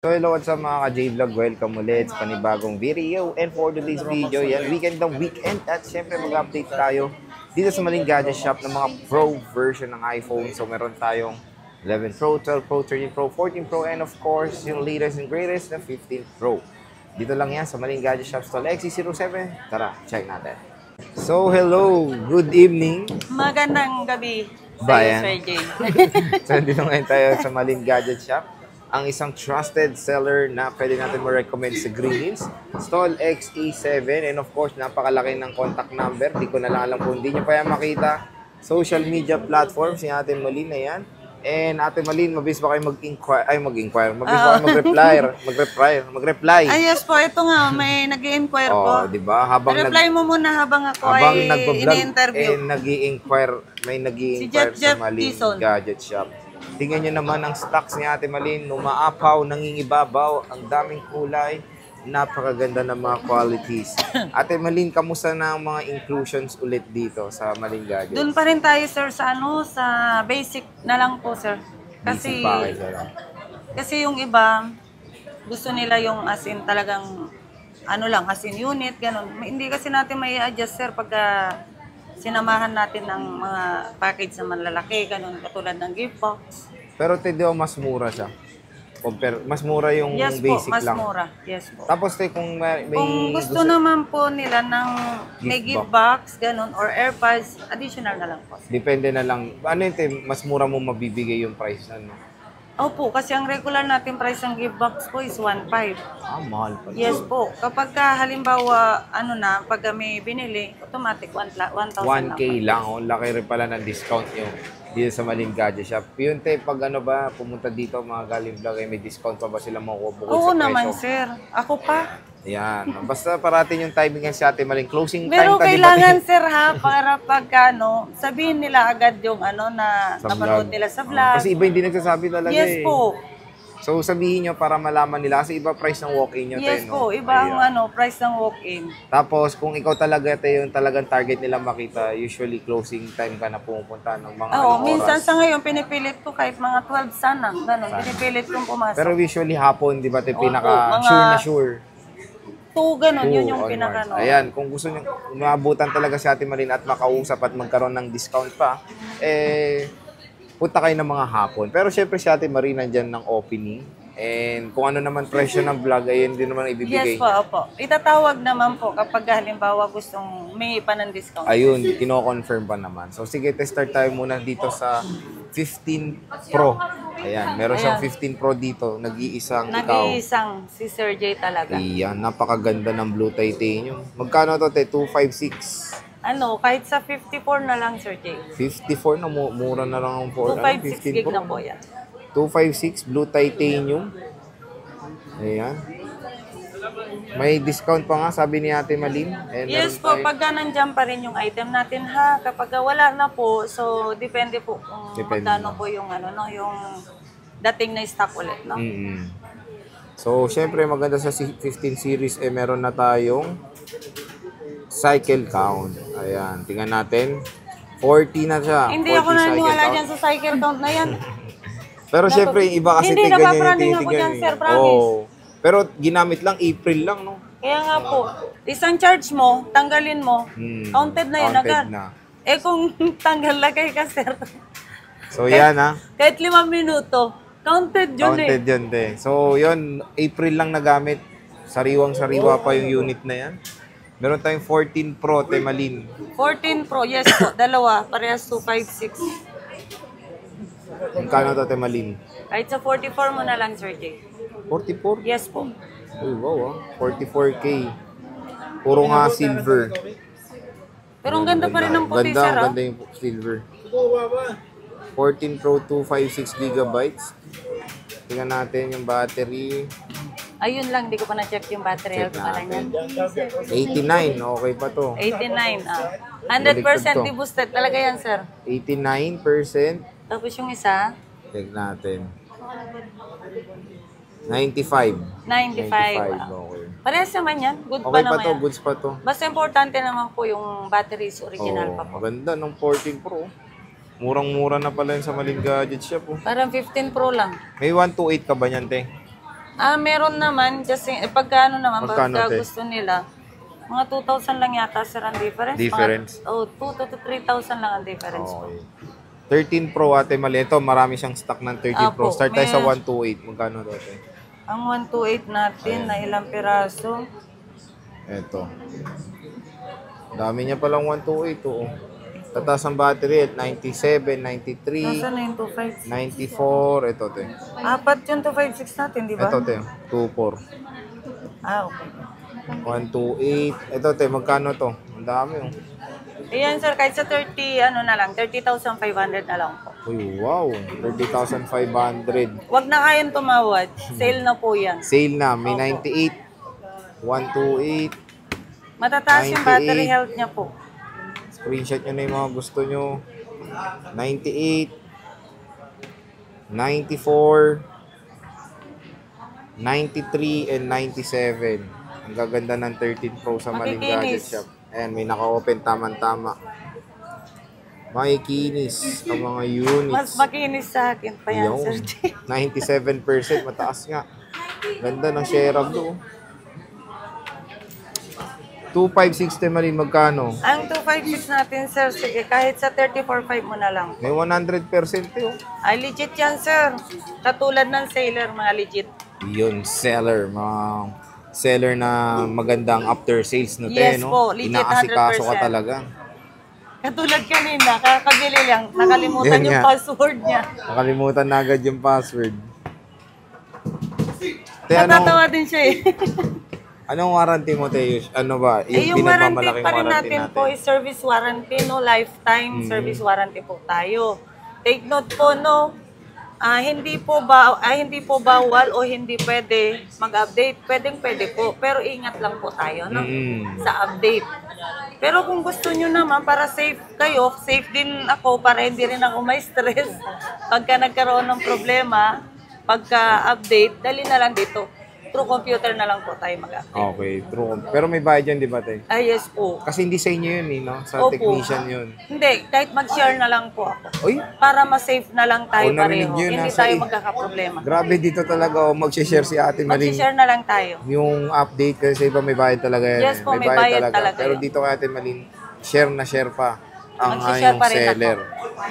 So hello, what's up mga ka-J-Vlog? Welcome ulit sa panibagong video. And for today's video, yan, weekend ng weekend. At syempre mag-update tayo dito sa Maling Gadget Shop ng mga Pro version ng iPhone. So meron tayong 11 Pro, 12 Pro, 13 Pro, 14 Pro, and of course, yung latest and greatest na 15 Pro. Dito lang yan sa Maling Gadget Shop Stall XC07. Tara, check natin. So hello, good evening. Magandang gabi Bayan. Sir Jay. So dito ngayon tayo sa Maling Gadget Shop, ang isang trusted seller na pwede natin ma-recommend sa Green Hills, Stall XE7, and of course, napakalaki ng contact number. Di ko na lang alam kung hindi nyo pa yan makita. Social media platforms ni Ate Malin na yan. And Ate Malin, mabilis ba kayo mabilis ba kayo mag-reply? Yes po, ito nga, may nag-i-inquire po. Di ba? Reply mo muna habang ako ay ini-interview. May nag-i-inquire sa Maling Gadget Shop. Tingnan nyo naman ang stocks ni Ate Malin, umaapaw, nangingibabaw, ang daming kulay, napakaganda ng mga qualities. Ate Malin, kamusta na ang mga inclusions ulit dito sa Maling Gadget? Doon pa rin tayo sir sa sa basic na lang po sir. Basic package lang. Kasi yung iba, gusto nila yung as in talagang as in unit, ganun. Hindi kasi natin may adjust sir pagka sinamahan natin ng mga package na malalaki, ganun, katulad ng gift box. Pero Teddy, mas mura siya. Mas mura yung yes basic po, mas lang. mura. Yes po. Tapos kung may kung gusto naman po nila ng may gift box, ganun, or AirPods, additional na lang po. Depende na lang. Ano yun, mas mura mo mabibigay yung price na, no? Opo, kasi ang regular natin price ng gift box po is 1.5. Mahal pala. Yes po. Kapag halimbawa, pag may binili, automatic 1,000 1K lang. Oh. Laki rin pala ng discount yung dito sa Maling Gadget Shop. Yun pag pumunta dito, mga galing vlog, may discount pa ba sila makukuha sa presyo? Oo naman, sir. Ako pa. Yan. Basta parating yung timing yan si Ate Maling. Closing time pero kailangan, sir, ha, para sabihin nila agad yung na napanood nila sa vlog. Kasi iba hindi nagsasabi talaga yes po. So sabihin nyo para malaman nila kasi iba price ng walk-in nyo. Yes po, iba ang price ng walk-in. Tapos kung ikaw talaga yung talagang target nila makita, usually closing time ka na pumupunta ng mga oras. Minsan sa ngayon pinipilit ko kahit mga 12 sana, ganun, pinipilit kong pumasok. Pero usually hapon, di ba, pinaka sure na sure. 2, ganun, yun yung pinaka Ayan, kung gusto nyo maabutan talaga si Ate Malin at makausap at magkaroon ng discount pa, punta kayo ng mga hapon. Pero syempre si Ate Marie nandyan ng opening. And kung ano naman presyo ng vlog, ayun din naman ibibigay. Yes po, opo. Itatawag naman po kapag halimbawa gustong may pa ng discount. Ayun, kino-confirm pa naman. So sige, start tayo muna dito sa 15 Pro. Ayan, meron siyang 15 Pro dito. Nag-iisang si Sir J talaga. Ayan, napakaganda ng blue titanium. Magkano to, 256? Kahit sa 54 na lang, Sir J. 54 na, mura na lang ang 256 gig na po yan. 256 blue titanium. Ayan. May discount pa nga, sabi ni Ate Malin. Yes po, pagka nandiyan pa rin yung item natin ha. Kapag wala na po, so depende po kung magkano po yung yung dating na stock ulit, no? So, syempre maganda sa 15 series meron na tayong cycle count. Ayan, tingnan natin. 40 na siya. Hindi ako naniniwala dyan sa cycle count na yan. Pero syempre, iba kasi hindi, napapraning ako dyan, sir, promise. Pero ginamit lang, April lang, no? Kaya nga po, isang charge mo, tanggalin mo, counted na yan agad. Kung tanggal lagay ka, sir. So, yan, ha? Kahit 5 minuto, counted yun Counted yun, So, yun, April lang nagamit. Sariwang-sariwa pa yung unit na yan. Meron tayong 14 Pro, Malin. 14 Pro, yes po. Dalawa, parehas 256. Magkano to, Malin? Kahit sa 44 mo na lang, Sir J. 44? Yes po. Uy, wow, 44K. Puro nga silver. Pero ang ganda pa rin ng puti, sir. Ganda yung silver. 14 Pro, 256 gigabytes. Tingnan natin yung battery. Ayun lang, di ko pa na-check yung battery health pala niyan. 89, okay pa to. 89, 100% di-boosted talaga yan, sir. 89%. Tapos yung isa? Check natin. 95. 95. Okay. Parehas naman yan. Good okay pa naman pa to, yan. goods pa to. Basta importante naman po yung batteries original pa po. Maganda ng 14 Pro. Murang-mura na pala yun sa Maling Gadget Shop. Parang 15 Pro lang. May 128 ka ba niyan, te? Meron naman kasi pagka ano naman, Magkano, pagka te? gusto nila, mga 2,000 lang yata sir ang difference. Difference? Oh, 2 to 3,000 lang ang difference po. Okay. 13 Pro, Ate Mali. Ito, marami siyang stock ng 13 Pro. Apo, Start tayo sa may- 128. Magkano to, Ate? Ang 128 natin na ilang piraso. Ito. Dami niya palang 128, oo. Tataas ang battery at 97, 93, Nasaan na yung 256? 94. Ito, te. Apat yung 256 natin, di ba? Ito, te. 24. Okay. 128. Ito, te. Magkano to? Ang dami, oh. Ayan sir, kahit sa 30, ano na lang, 30,500 na lang po. Uy, wow. 30,500. Huwag na kayong tumawad. Sale na po yan. Sale na. May Opo. 98. 128. Matataas yung 98. battery health niya po. Screenshot nyo na yung mga gusto nyo. 98. 94. 93 and 97. Ang gaganda ng 13 Pro sa Maling Gadget Makikinis. Shop. Ayan, may naka-open tama-tama. Makikinis ang mga units. Mas makinis sa akin pa yan, Yun. sir. 97%, mataas nga. Ganda ng share of do. 2560 Maling, magkano? Ang 256 natin, sir, sige, kahit sa 34.5 mo na lang. May 100% yun. Ay, legit yan, sir. Katulad ng sailor, mga legit. Yun, seller. Mga seller na magandang after sales no Yes no? po, legit, Inaasikaso ka 100%. talaga. Katulad kanina, kakabili lang, nakalimutan Yan yung nga. password niya. Nakalimutan na agad yung password. Te, Natatawa din siya eh. anong warranty mo, Te? Ano ba? Yung warranty pinagmamalaking pa rin natin po is service warranty, no? Lifetime service warranty po tayo. Take note po, no? Hindi po bawal o hindi pwede mag-update. Pwede po. Pero ingat lang po tayo, no? Sa update. Pero kung gusto nyo naman, para safe kayo, safe din ako para hindi rin ako may stress. Pagka nagkaroon ng problema, pagka-update, dali na lang dito. Through computer na lang po tayo mag-update. Okay, true. Pero may bayad yan, di ba, Te? Yes po. Kasi hindi sa inyo yun, eh, no? Sa Opo. technician yun. Hindi, kahit mag-share na lang po ako. Uy, Para ma-safe na lang tayo narinig pareho. yun, Hindi nasa tayo eh. magkakaproblema. grabe dito talaga, mag-share si Ate Maling. Mag-share na lang tayo. Yung update kasi iba may bayad talaga yan. Yes po, may bayad talaga Pero yun. dito kay Ate Malin, share na share pa ang Magsishare yung pa rin seller.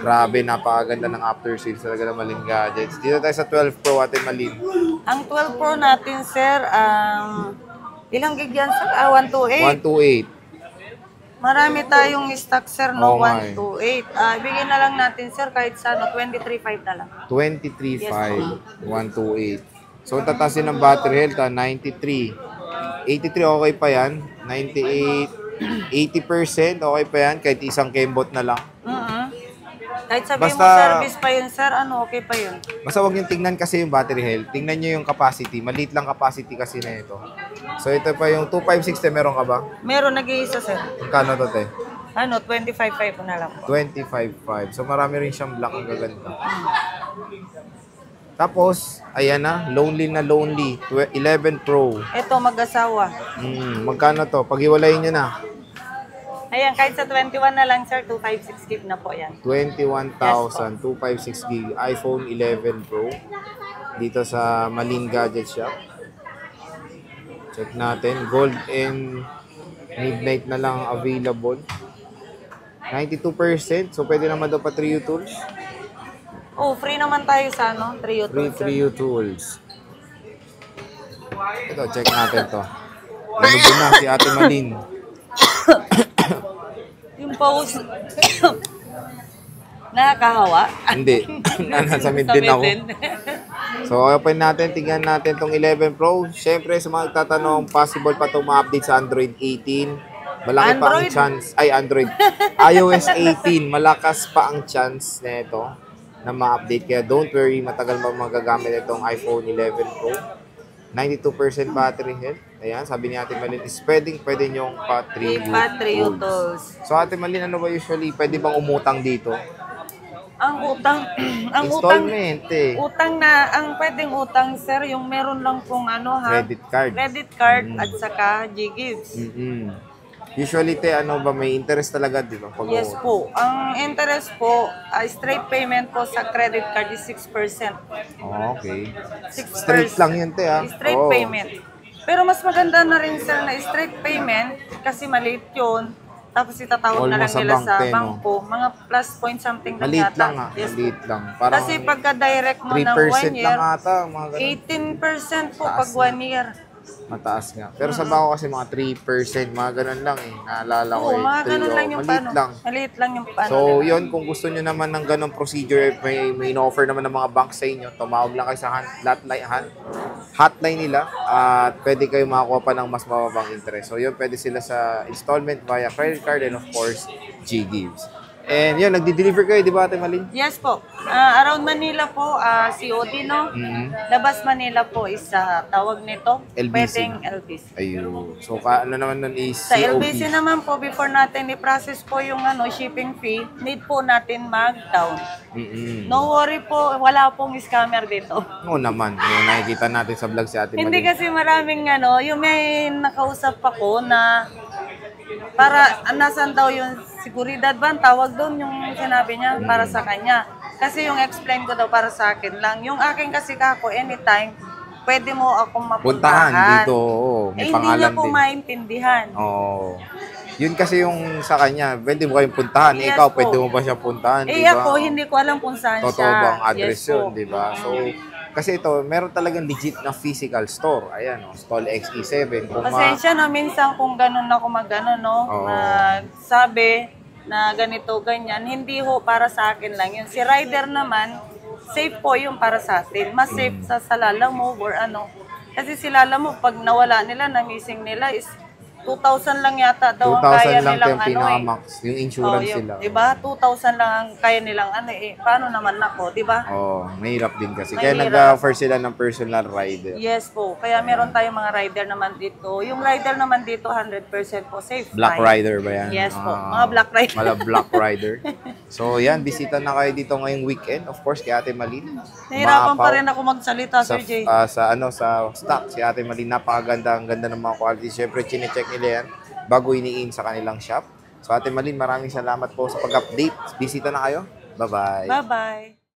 Grabe, napakaganda ng after sales talaga ng Malin Gadgets. Dito tayo sa 12 Pro, Ate Malin. Ang 12 Pro natin, sir, ilang gig yan, sir? 128. 128. Marami tayong stock, sir, no? Oo nga eh. 128. Bigyan na lang natin, sir, kahit sa 23.5 na lang. 23.5. Yes, 128. So, tatasin ng battery health, 93. 83, okay pa yan. 98. 80%, okay pa yan. Kahit isang kembot na lang. Kahit sabihin mo Basta- service pa yun, sir, okay pa yun. Basta huwag niyong tingnan kasi yung battery health. Tingnan niyo yung capacity. Maliit lang capacity kasi na ito. So, ito pa yung 2560. Meron ka ba? Meron nag-iisa, sir. Magkano to, Te? 25.5 na lang po. 25.5. So, marami rin siyang black ang gaganda. Tapos, ayan na. Lonely na lonely. 11 Pro. Ito, mag-asawa. Magkano to? Paghiwalayin nyo na. Ayan, kahit sa 21 na lang, sir, 256 gig na po yan. 21,000. 256 gig. iPhone 11 Pro. Dito sa Malin Gadget Shop. Check natin. Gold and midnight na lang available. 92%. So, pwede naman daw pa Trio Tools. Oh, free naman tayo sa Trio Free Tools, sir. Trio Tools. Ito, check natin to. Linubo na si Ate Malin. Yung pause. Nakakahawa. Hindi. Nasa mid din ako. So, open natin. Tingnan natin tong 11 Pro. Siyempre, sa mga tatanong, possible pa itong ma-update sa Android 18. Malaki pa ang Android? chance. Ay, Android. iOS 18. Malakas pa ang chance nito na ma-update. Kaya don't worry, matagal pa magagamit itong iPhone 11 Pro. 92% battery health. Ayan, sabi ni Ate Malin, is pwede nyong Trio Tools. So, Ate Malin, ano ba usually, pwede bang umutang dito? Ang utang, Installment eh. utang na, ang pwedeng utang, sir, yung meron lang pong Credit card. credit card at saka G-Gives. Usually, te, ano ba, may interest talaga, di ba? Pag Yes po. Ang interest po, straight payment po sa credit card is 6%. Oh, okay. 6%. Straight lang yun, te, ha? Straight Oo. payment. Pero mas maganda na rin sir na straight payment kasi maliit yun. Tapos itatawag na lang Almost sa nila bank, sa te, no? bangko. Mga plus point something lang Maliit yata. lang, ha? Yes. Maliit lang. Parang Kasi pagka direct mo ng 3% 1 year, lang ata, mga ganun. 18% po Taas pag 1 year. Mataas nga. Pero sa bako kasi mga 3%, mga ganun lang eh. Naalala ko Oo, eh. mga 3, ganun lang yung maliit paano. lang. Maliit lang yung paano. So, yun, kung gusto nyo naman ng ganong procedure, may in-offer naman ng mga bank sa inyo, tumawag lang kayo sa hotline nila at pwede kayo makakuha pa ng mas mababang interest. So, yun, pwede sila sa installment via credit card and of course, G-Gives. And yun, nagdi-deliver kayo, di ba, Ate Malin? Yes po. Around Manila po, COD, no? Mhm. Labas Manila po is tawag nito. LBC. Pwedeng LBC. Ayun. So, ano naman nun is Sa COP. LBC naman po, before natin i-process po yung shipping fee, need po natin mag-down. Mm-mm. No worry po, wala pong scammer dito. Oo naman. Yung nakikita natin sa vlog si Ate Hindi Malin. kasi maraming yung may nakausap ako na para nasan daw yung seguridad ba? Ang tawag doon yung sinabi niya para sa kanya. Kasi yung explain ko daw para sa akin lang. Yung akin kasi kako, anytime, pwede mo akong mapuntahan. Puntahan dito, oo. May Hindi pangalan niya po din. maintindihan. Oo. Yun kasi yung sa kanya, pwede mo kayong puntahan. Yes Ikaw, po. pwede mo ba siya puntahan, di Ako, ba? hindi ko alam kung saan Totoo siya. ba ang address Yes yun, po. di ba? So, kasi ito, meron talagang legit na physical store. Ayan, Stall XE7. Kung Pasensya na minsan kung ganun ako magano, no? Oo. Sabi na ganito, ganyan. Hindi ho para sa akin lang yun. Si rider naman, safe po yung para sa atin. Mas safe sa Lalamove or ano. Kasi si Lalamove, pag nawala nila, na-missing nila is 2,000 lang yata daw ang 2,000 kaya lang nilang yung pinaka-max. Yung insurance sila. Diba? 2,000 lang ang kaya nilang paano naman ako, diba? Oo, mahirap din kasi. Kaya Mahirap. nag-offer sila ng personal rider. Yes po. Kaya meron tayong mga rider naman dito. Yung rider naman dito, 100% po safe. Black fine. rider ba yan? Yes po. Mga black rider. Mga black rider. So, yan. Bisita na kayo dito ngayong weekend. Of course, kay Ate Malin. Nahirapan pa Maapaw. rin ako magsalita, sa, Sir Jay. sa stock. Si Ate Malin, napakaganda. Ang ganda ng mga quality. Siyempre, chinecheck nila yan bago ini-in sa kanilang shop. So, Ate Malin, maraming salamat po sa pag-update. Bisita na kayo. Bye-bye. Bye-bye.